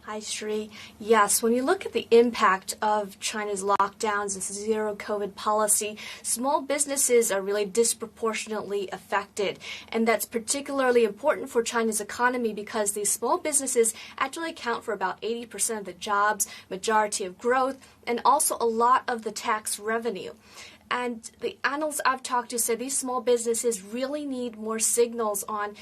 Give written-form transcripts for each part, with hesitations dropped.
Hi, Shri. Yes, when you look at the impact of China's lockdowns and zero COVID policy, small businesses are really disproportionately affected. And that's particularly important for China's economy because these small businesses actually account for about 80% of the jobs, majority of growth, and also a lot of the tax revenue. And the analysts I've talked to said these small businesses really need more signals on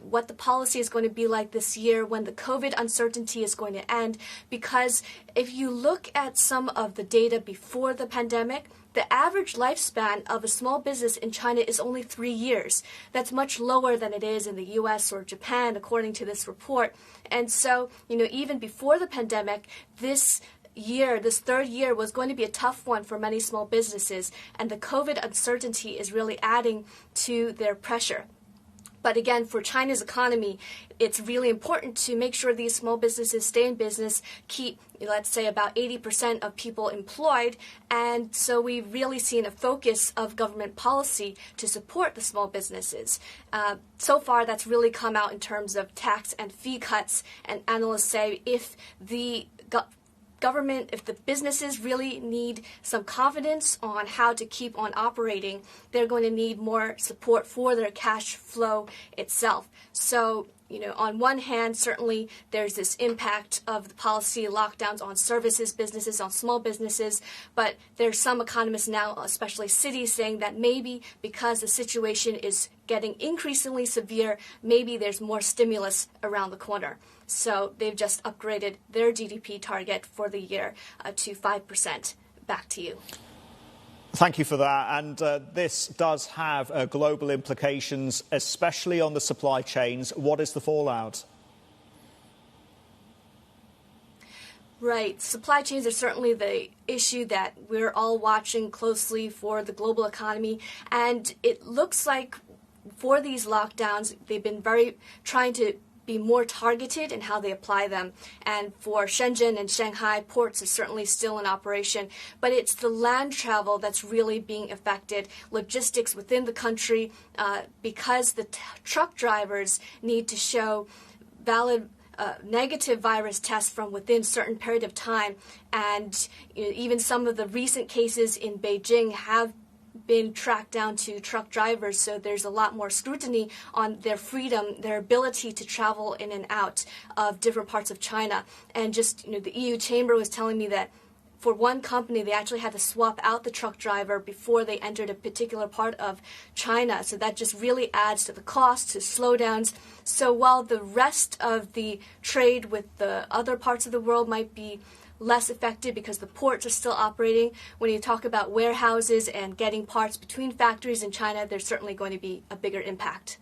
what the policy is going to be like this year, when the COVID uncertainty is going to end. Because if you look at some of the data before the pandemic, the average lifespan of a small business in China is only 3 years. That's much lower than it is in the US or Japan, according to this report. And so, even before the pandemic, this third year was going to be a tough one for many small businesses, and the COVID uncertainty is really adding to their pressure. But again, for China's economy, it's really important to make sure these small businesses stay in business, keep, let's say, about 80% of people employed. And so we've really seen a focus of government policy to support the small businesses. So far, that's really come out in terms of tax and fee cuts. And analysts say if the if the businesses really need some confidence on how to keep on operating, they're going to need more support for their cash flow itself. So, on one hand, certainly there's this impact of the policy lockdowns on services businesses, on small businesses, but there's some economists now, especially cities, saying that maybe because the situation is getting increasingly severe, maybe there's more stimulus around the corner. So they've just upgraded their GDP target for the year to 5%. Back to you. Thank you for that. And this does have global implications, especially on the supply chains. What is the fallout? Right. Supply chains are certainly the issue that we're all watching closely for the global economy. And it looks like for these lockdowns, they've been trying to be more targeted in how they apply them. And for Shenzhen and Shanghai, ports is certainly still in operation, but it's the land travel that's really being affected, logistics within the country, because the truck drivers need to show valid negative virus tests from within a certain period of time. And even some of the recent cases in Beijing have been tracked down to truck drivers, so there's a lot more scrutiny on their freedom, their ability to travel in and out of different parts of China. And just, the EU chamber was telling me that for one company, they actually had to swap out the truck driver before they entered a particular part of China. So that just really adds to the cost, to slowdowns. So while the rest of the trade with the other parts of the world might be less affected because the ports are still operating, when you talk about warehouses and getting parts between factories in China, there's certainly going to be a bigger impact.